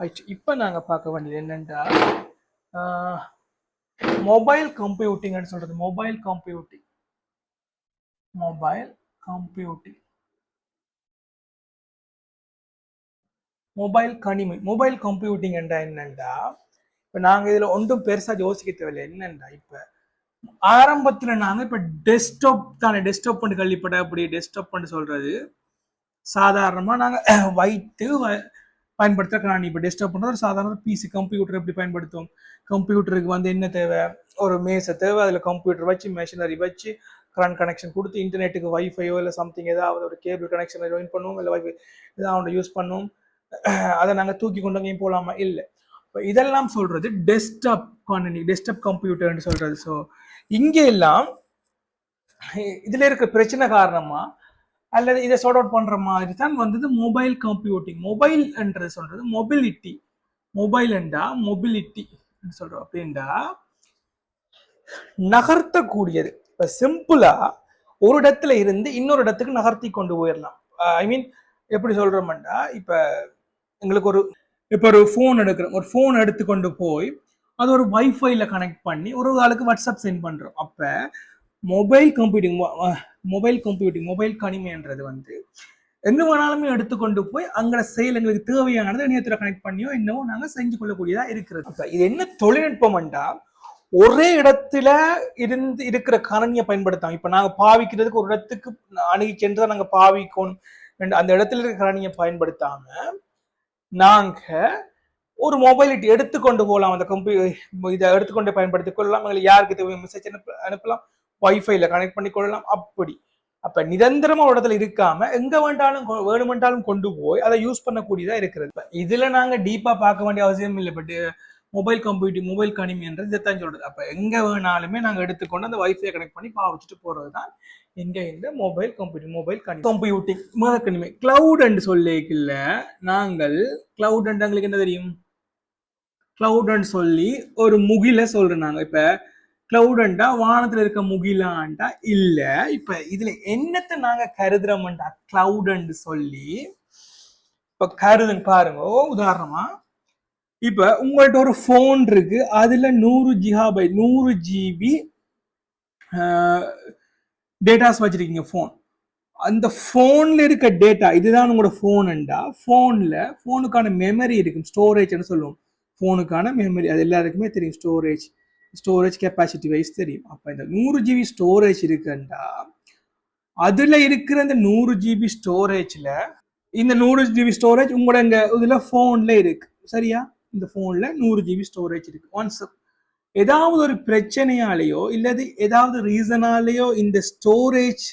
Right. இப்போ நாங்கள் பார்க்க வேண்டியது என்னென்னா மொபைல் கம்ப்யூட்டிங்னு சொல்கிறது. மொபைல் கம்ப்யூட்டிங் மொபைல் கணினி மொபைல் கம்ப்யூட்டிங் என்றா என்னென்னா, இப்போ நாங்கள் இதில் ஒன்றும் பெருசாக யோசிக்க தேவையில்லை. என்னென்னா இப்போ ஆரம்பத்தில் நாங்கள் இப்போ டெஸ்க்டாப் தானே, டெஸ்க்டாப் பண்ணி கழிப்பட அப்படி டெஸ்க்டாப் பண்ணி சொல்கிறது சாதாரணமாக நாங்கள் வைத்து பயன்படுத்துகிறேன். இப்போ டெஸ்க்டாப் பண்ணுறது ஒரு சாதாரண பிசி கம்ப்யூட்டர் எப்படி பயன்படுத்தும். கம்ப்யூட்டருக்கு வந்து என்ன தேவை, ஒரு மேசை தேவை, அதில் கம்ப்யூட்டர் வச்சு மெஷினரி வச்சு கரண்ட் கனெக்ஷன் கொடுத்து இன்டர்நெட்டுக்கு வைஃபையோ இல்லை சம்திங் ஏதாவது ஒரு கேபிள் கனெக்ஷனை ஜாயின் பண்ணுவோம், இல்லை வைஃபை ஏதாவது யூஸ் பண்ணுவோம். அதை நாங்கள் தூக்கி கொண்டு அங்கேயும் போகலாமா? இல்லை. இப்போ இதெல்லாம் சொல்றது டெஸ்க்டாப் கணினி, டெஸ்க்டாப் கம்ப்யூட்டர்னு சொல்றது. ஸோ இங்கே எல்லாம் இதுல இருக்க பிரச்சனை காரணமா அல்லது இதை சார்ட் அவுட் பண்ற மாதிரி தான் வந்தது மொபைல் கம்ப்யூட்டிங். மொபைல் என்றது சொல்றது மொபிலிட்டி. மொபைல் என்றா மொபிலிட்டி சொல்றோம். அப்படின்டா நகர்த்தக்கூடியது. இப்ப சிம்பிளா ஒரு இடத்துல இருந்து இன்னொரு இடத்துக்கு நகர்த்தி கொண்டு போயிடலாம். ஐ மீன் எப்படி சொல்றோம்டா, இப்ப எங்களுக்கு ஒரு ஃபோன் எடுக்கிறோம். ஒரு ஃபோன் எடுத்து கொண்டு போய் அது ஒரு வைஃபைல கனெக்ட் பண்ணி ஒரு ஆளுக்கு வாட்ஸ்அப் சென்ட் பண்றோம். அப்ப மொபைல் கம்ப்யூட்டிங் மொபைல் கணிமைன்றது வந்து என்ன வேணாலுமே எடுத்துக்கொண்டு போய் அங்கே செயல் எங்களுக்கு தேவையானது இணையத்தில் கனெக்ட் பண்ணியோ என்னவோ நாங்கள் செஞ்சு கொள்ளக்கூடியதா இருக்கிறது. இது என்ன தொழில்நுட்பம்டா, ஒரே இடத்துல இருந்து இருக்கிற கணினியை பயன்படுத்தாம இப்ப நாங்க பாவிக்கிறதுக்கு ஒரு இடத்துக்கு அணுகி சென்று நாங்க பாவிக்கணும், அந்த இடத்துல இருக்கிற கணினியை பயன்படுத்தாம நாங்க ஒரு மொபைலிட்டி எடுத்துக்கொண்டு போகலாம். அந்த இதை எடுத்துக்கொண்டு பயன்படுத்திக் கொள்ளலாம். யாருக்கு தேவை மெசேஜ் அனுப்பலாம், வைஃபைல கனெக்ட் பண்ணி கொள்ளலாம். அப்ப நிரந்தரமா ஒரு இடத்துல இருக்காம எங்க வேணுமென்றாலும் கொண்டு போய் அதை யூஸ் பண்ணக்கூடியதா இருக்கிறது. இதுல நாங்க டீப்பா பார்க்க வேண்டிய அவசியம் இல்லை. பட் மொபைல் கம்ப்யூட்டிங் மொபைல் கணினி என்றது இதைத்தான் சொல்றது. அப்ப எங்க வேணாலுமே நாங்க எடுத்துக்கொண்டு அந்த வைஃபை கனெக்ட் பண்ணி பாவிச்சுட்டு போறதுதான் இங்க இந்த மொபைல் கம்ப்யூட்டிங் மொபைல் கம்ப்யூட்டிங் கணினி. கிளவுட் என்று சொல்லிக்கல நாங்கள் கிளவுட் என்று எங்களுக்கு என்ன தெரியும்? கிளவுட்னு சொல்லி ஒரு முகில சொல்றோம் நாங்க. இப்ப கிளவுடண்டா வானத்துல இருக்க முகிலாண்டா இல்ல. இப்ப இதுல என்னத்தை நாங்க கருதுறோம்டா கிளவுட்னு சொல்லி இப்ப கருதுன்னு பாருங்க. உதாரணமா இப்ப உங்கள்ட்ட ஒரு போன் இருக்கு, அதுல 100 GB டேட்டாஸ் வச்சிருக்கீங்க போன். அந்த போன்ல இருக்க டேட்டா இதுதான் உங்களோட போன்டா. போனுக்கான மெமரி இருக்கும், ஸ்டோரேஜ்னு சொல்லுவோம். போனுக்கான மெமரி அது எல்லாருக்குமே தெரியும். ஸ்டோரேஜ் கெப்பாசிட்டி வைஸ் தெரியும். அப்ப இந்த 100 GB ஸ்டோரேஜ் இருக்குண்டா, அதுல இருக்கிற இந்த 100 GB ஸ்டோரேஜ்ல இந்த 100 GB ஸ்டோரேஜ் உங்களோட இதுல போன்ல இருக்கு. சரியா? இந்த போன்ல 100 GB ஸ்டோரேஜ் இருக்கு. ஒன்ஸ் ஏதாவது ஒரு பிரச்சனையாலேயோ இல்லது ஏதாவது ரீசனாலேயோ இந்த ஸ்டோரேஜ்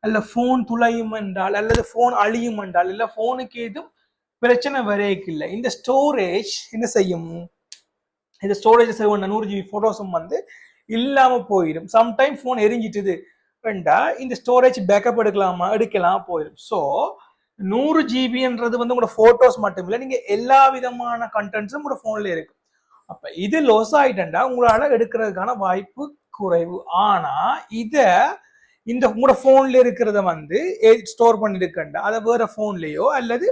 அல்ல போன் துளையும் என்றால் அல்லது போன் அழியும் என்றால் இல்ல போனுக்கு எதுவும் பிரச்சனை வரைக்கும் இல்லை, இந்த ஸ்டோரேஜ் என்ன செய்யும்? இந்த ஸ்டோரேஜ் சேவ் பண்ண 100 GB போட்டோஸும் வந்து இல்லாம போயிடும். சம்டைம் போன் எரிஞ்சிட்டுது வேண்டா, இந்த ஸ்டோரேஜ் பேக்கப் எடுக்கலாம் போயிடும். ஸோ 100 GBன்றது வந்து உங்களோட போட்டோஸ் மட்டும் இல்லை, நீங்க எல்லா விதமான கண்டென்ட்ஸும் உங்களோட போன்ல இருக்கு. அப்ப இது லாஸ் ஆயிட்டா உங்களால எடுக்கிறதுக்கான வாய்ப்பு குறைவு. ஆனா இந்த உங்களோட போன்ல இருக்கிறத வந்து ஸ்டோர் பண்ணிருக்கண்டா அதை வேற போன்லயோ அல்லது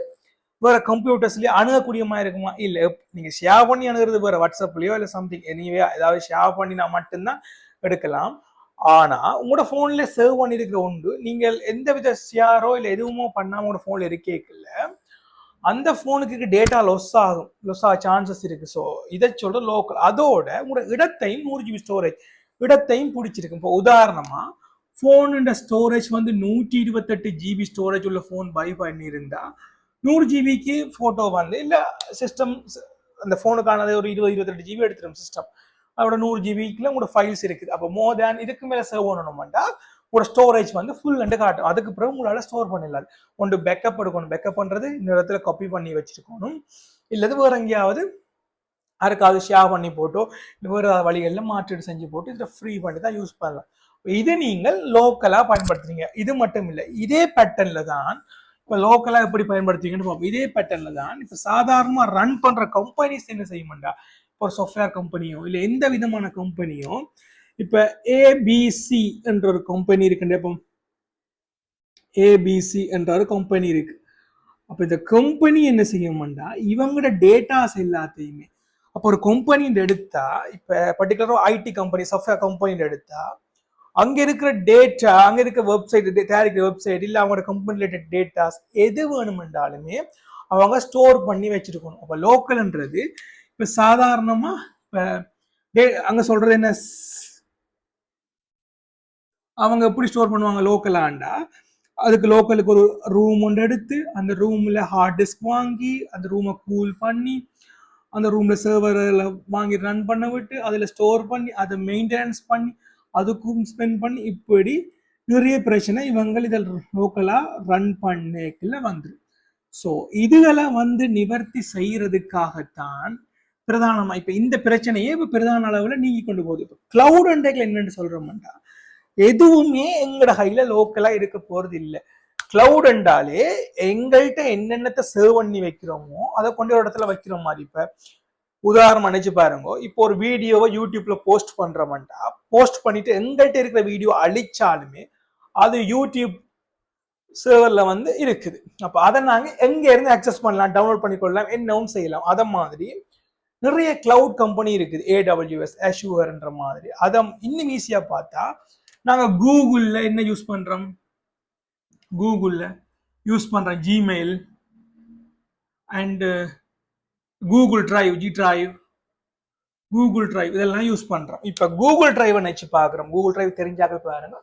வேற கம்ப்யூட்டர்ஸ்லயோ அணுகக்கூடிய மாதிரி இருக்குமா? இல்ல. நீங்க ஷேர் பண்ணி அணுகிறது வேற, வாட்ஸ்அப்லயோ இல்ல சம்திங் எனிவே ஏதாவது ஷேர் பண்ணினா மட்டும்தான் எடுக்கலாம். ஆனா உங்களோட போன்ல சேவ் பண்ணிருக்கிற ஒன்று நீங்கள் எந்த வித ஷேரோ இல்ல எதுவுமோ பண்ணாம உங்களோட போன்ல இருக்கேக்கல அந்த போனுக்கு டேட்டா லாஸ் ஆக சான்சஸ் இருக்கு. ஸோ இதை சொல்ற லோக்கல். அதோட உங்களோட இடத்தையும் 100 GB ஸ்டோரேஜ் இடத்தையும் பிடிச்சிருக்கு. இப்போ உதாரணமா போனோட ஸ்டோரேஜ் வந்து 128 GB ஸ்டோரேஜ் உள்ள போன் பை பண்ணியிருந்தா 100 GBக்கு போட்டோ வந்து இல்ல சிஸ்டம் அந்த போனுக்கானது ஒரு 20-28 GB எடுத்துரும் சிஸ்டம். அதோட 100 GBக்குள்ள உங்களோட ஃபைல்ஸ் இருக்குது. அப்போ மோர் தேன் இதுக்கு மேல சேவ் பண்ணணும்டா உங்களோட ஸ்டோரேஜ் வந்து ஃபுல் அண்டு காட்டும். அதுக்கு பிறகு உங்களால ஸ்டோர் பண்ணிடலாம். ஒன்று பேக்கப் எடுக்கணும். பேக்கப் பண்றது இந்த இடத்துல காப்பி பண்ணி வச்சிருக்கணும், இல்லது வேற எங்கேயாவது யாருக்காவது ஷேர் பண்ணி போட்டோ வேறு வழிகளில் மாற்றீடு செஞ்சு போட்டு இதை ஃப்ரீ பண்ணி தான் யூஸ் பண்ணலாம். இதை நீங்கள் லோக்கலா பயன்படுத்துறீங்க. இது மட்டும் இல்லை, இதே பேட்டர்ன்ல தான் இப்போ லோக்கலா எப்படி பயன்படுத்துவீங்கன்னு பார்ப்போம். இதே பேட்டர்ன்ல தான் இப்போ சாதாரணமா ரன் பண்ற கம்பெனிஸ் என்ன செய்யும்டா, ஒரு சாஃப்ட்வேர் கம்பெனியோ இல்லை எந்த விதமான கம்பெனியோ இப்ப ஏபிசி என்ற ஒரு கம்பெனி இருக்குன்ற, ஏபிசி என்ற ஒரு கம்பெனி இருக்கு. அப்போ இந்த கம்பெனி என்ன செய்யும்டா இவங்களோட டேட்டாஸ் எல்லாத்தையுமே அப்போ ஒரு கம்பெனின்னு எடுத்தா இப்போ பர்டிகுலராக ஐடி கம்பெனி சாஃப்ட்வேர் கம்பெனின்னு எடுத்தா அங்க இருக்கிற டேட்டா அங்க இருக்க வெப்சைட் தயாரிக்கிற வெப்சைட் இல்லை அவங்களோட கம்பெனி ரிலேட்டட் டேட்டாஸ் எது வேணுமென்றாலுமே அவங்க ஸ்டோர் பண்ணி வச்சிருக்கணும். அப்போ லோக்கல்ன்றது இப்போ சாதாரணமா இப்போ அங்க சொல்றது என்ன அவங்க எப்படி ஸ்டோர் பண்ணுவாங்க லோக்கலாண்டா அதுக்கு லோக்கலுக்கு ஒரு ரூம் ஒன்று எடுத்து அந்த ரூம்ல ஹார்ட் டிஸ்க் வாங்கி அந்த ரூமை கூல் பண்ணி அந்த ரூம்ல சர்வரில் வாங்கி ரன் பண்ண விட்டு அதில் ஸ்டோர் பண்ணி அதை மெயின்டெனன்ஸ் பண்ணி அதுக்கும் ஸ்பெண்ட் பண்ணி இப்படி நிறைய பிரச்சனை இவங்க இதில் லோக்கலாக ரன் பண்ணல வந்துடும். ஸோ இதுகளை நிவர்த்தி செய்யறதுக்காகத்தான் பிரதானமா இப்ப இந்த பிரச்சனையே இப்ப பிரதான அளவுல நீங்கி கொண்டு போகுது. இப்போ கிளவுட் என்னன்னு சொல்றோம்னா எதுவுமே எங்கட கையில லோக்கலா இருக்க போறது இல்லை. கிளவுட் என்றாலே எங்கள்கிட்ட என்னென்னத்தை சர்வ் பண்ணி வைக்கிறோமோ அதை கொண்டு ஒரு இடத்துல வைக்கிற மாதிரி. இப்ப உதாரணம் நினைச்சு பாருங்க, இப்போ ஒரு வீடியோவை யூடியூப்ல போஸ்ட் பண்றோம்டா போஸ்ட் பண்ணிட்டு எங்கள்கிட்ட இருக்கிற வீடியோ அழிச்சாலுமே அது யூடியூப் சர்வர்ல இருக்குது. அப்ப அதை நாங்க எங்க இருந்து அக்சஸ் பண்ணலாம், டவுன்லோட் பண்ணிக்கொள்ளலாம், என்னவும் செய்யலாம். அத மாதிரி நிறைய கிளவுட் கம்பெனி இருக்குது, AWS, அஷூர்ன்ற மாதிரி. அதை இன்னும் ஈஸியா பார்த்தா நாங்க கூகுள்ல என்ன யூஸ் பண்றோம், கூகுள்ல யூஸ் பண்றோம் Gmail and Google drive, Google drive இதெல்லாம் யூஸ் பண்றோம். இப்ப கூகுள் டிரைவை நினைச்சு பாக்குறோம். கூகுள் டிரைவ் தெரிஞ்சாக்க பாருங்க.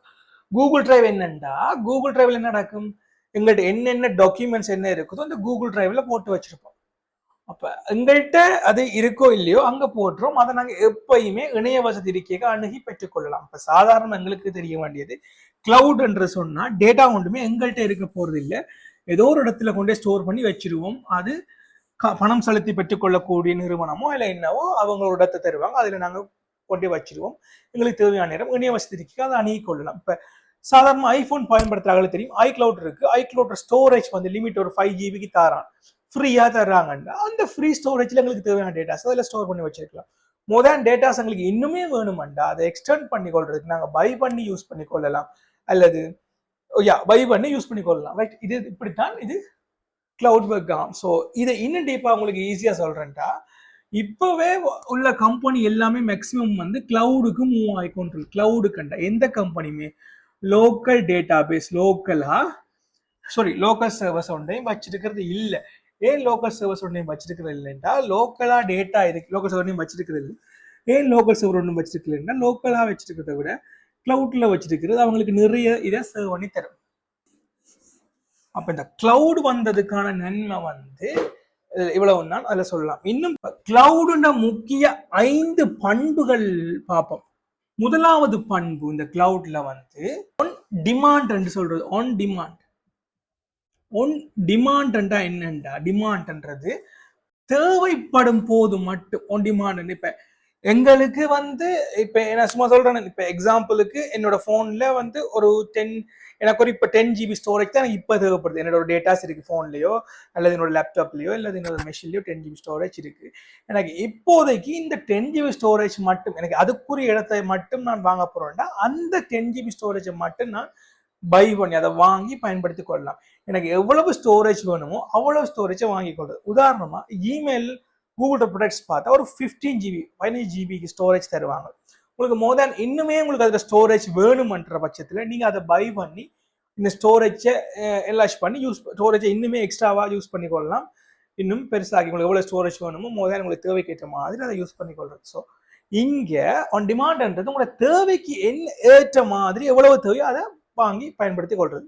கூகுள் டிரைவ் என்னண்டா கூகுள் டிரைவ்ல என்ன நடக்கும், எங்கள்கிட்ட என்னென்ன டாக்குமெண்ட்ஸ் என்ன இருக்குதோ அந்த கூகுள் டிரைவ்ல போட்டு வச்சிருப்போம். அப்ப எங்கள்கிட்ட அது இருக்கோ இல்லையோ அங்க போட்டுரும். அதை நாங்க எப்பயுமே இணைய வசதி இருக்க அணுகி பெற்றுக்கொள்ளலாம். இப்ப சாதாரண எங்களுக்கு தெரிய வேண்டியது கிளவுட் என்று சொன்னா டேட்டா ஒன்றுமே எங்கள்கிட்ட இருக்க போறது இல்லை, ஏதோ ஒரு இடத்துல கொண்டே ஸ்டோர் பண்ணி வச்சிருவோம். அது பணம் செலுத்தி பெற்றுக்கொள்ளக்கூடிய நிறுவனமோ இல்லை என்னவோ அவங்களோட இடத்தை தருவாங்க, அதுல நாங்க கொண்டே வச்சிருவோம். எங்களுக்கு தேவையான நேரம் இணைய வசதி இருக்க அதை அணுகி கொள்ளலாம். இப்ப சாதாரண ஐபோன் பயன்படுத்துறாங்க தெரியும், ஐக்ளவுட் இருக்கு. ஐக்ளவுட் ஸ்டோரேஜ் லிமிட் ஒரு 5 GB தாரான், ஃப்ரீயா தர்றாங்கன்னா அந்த ஃப்ரீ ஸ்டோரேஜ்ல எங்களுக்கு தேவையான டேட்டாஸ் அதில் ஸ்டோர் பண்ணி வச்சிருக்கலாம். மோதான் டேட்டாஸ் எங்களுக்கு இன்னுமே வேணுமெண்டா அதை எக்ஸ்டெண்ட் பண்ணி கொள்றதுக்கு நாங்கள் பை பண்ணி யூஸ் பண்ணி கொள்ளலாம், அல்லது பை பண்ணி யூஸ் பண்ணி கொள்ளலாம். ரைட், இது இப்படித்தான் இது கிளவுட் ஒர்க் ஆகும். ஸோ இதை இன்னும் டீப்பா உங்களுக்கு ஈஸியா சொல்றேன்டா, இப்பவே உள்ள கம்பெனி எல்லாமே மேக்சிமம் கிளவுடுக்கு மூவ் ஆகிக்கொண்டு. கிளவுடு கண்ட எந்த கம்பெனியுமே local database local servers ஒன்றையும் வச்சிருக்கிறது இல்லை. ஏன் லோக்கல் சர்வர்ஸ் ஒன்றையும் வச்சிருக்கிறது இல்லைன்னா லோக்கலா டேட்டா இருக்கு, லோக்கல் சர்வர் ஒன்றையும் வச்சிருக்கிறது இல்லை. ஏன் லோக்கல் சர்வர் ஒன்றும் வச்சிருக்கலைன்னா லோக்கலா வச்சிருக்கிறத விட கிளவுட்ல வச்சிருக்கிறது அவங்களுக்கு நிறைய இதை சர்வ் பண்ணி தரும். அப்ப இந்த கிளவுட் வந்ததுக்கான நன்மை இவ்வளவு தான் அதுல சொல்லலாம். இன்னும் கிளவுடுன்ற முக்கிய 5 பண்புகள் பார்ப்போம். முதலாவது பண்பு இந்த கிளவுட்ல ஒன் டிமாண்ட் என்று சொல்றது. On demand. ஒன் டிமாண்ட்ன்றா என்னண்டா, டிமாண்ட்ன்றது தேவைப்படும் போது மட்டும் ஒன் டிமாண்ட். இப்ப எங்களுக்கு இப்ப என்ன சும்மா சொல்றேன், இப்ப எக்ஸாம்பிளுக்கு என்னோட போன்ல ஒரு 10 எனக்கு ஒரு இப்ப 10 GB ஸ்டோரேஜ் தான் எனக்கு இப்ப தேவைப்படுது. என்னோட டேட்டாஸ் இருக்கு போன்லயோ அல்லது என்னோட லேப்டாப்லயோ அல்லது என்னோட மெஷின்லயோ 10 GB ஸ்டோரேஜ் இருக்கு. எனக்கு இப்போதைக்கு இந்த 10 GB ஸ்டோரேஜ் மட்டும், எனக்கு அதுக்குரிய இடத்தை மட்டும் நான் வாங்க போறேன்டா அந்த 10 GB ஸ்டோரேஜை மட்டும் நான் பை பண்ணி அதை வாங்கி பயன்படுத்தி கொள்ளலாம். எனக்கு எவ்வளவு ஸ்டோரேஜ் வேணுமோ அவ்வளவு ஸ்டோரேஜை வாங்கி கொள்றது. உதாரணமா இமெயில் கூகுள் ப்ராடக்ட்ஸ் பார்த்தா ஒரு 15 GB ஸ்டோரேஜ் தருவாங்க. உங்களுக்கு மோர் இன்னுமே உங்களுக்கு அதில் ஸ்டோரேஜ் வேணுமன்ற பட்சத்தில் நீங்கள் அதை பை பண்ணி இந்த ஸ்டோரேஜை என்லார்ஜ் பண்ணி ஸ்டோரேஜை இன்னுமே எக்ஸ்ட்ராவாக யூஸ் பண்ணி கொள்ளலாம். இன்னும் பெருசாகி உங்களுக்கு எவ்வளோ ஸ்டோரேஜ் வேணுமோ மோர் உங்களுக்கு தேவைக்கேற்ற மாதிரி அதை யூஸ் பண்ணி கொள்றது. ஸோ இங்கே ஆன் டிமாண்ட்ன்றது உங்களோட தேவைக்கு ஏற்ற மாதிரி எவ்வளவு தேவையோ அதை வாங்கி பயன்படுத்தி கொள்றது.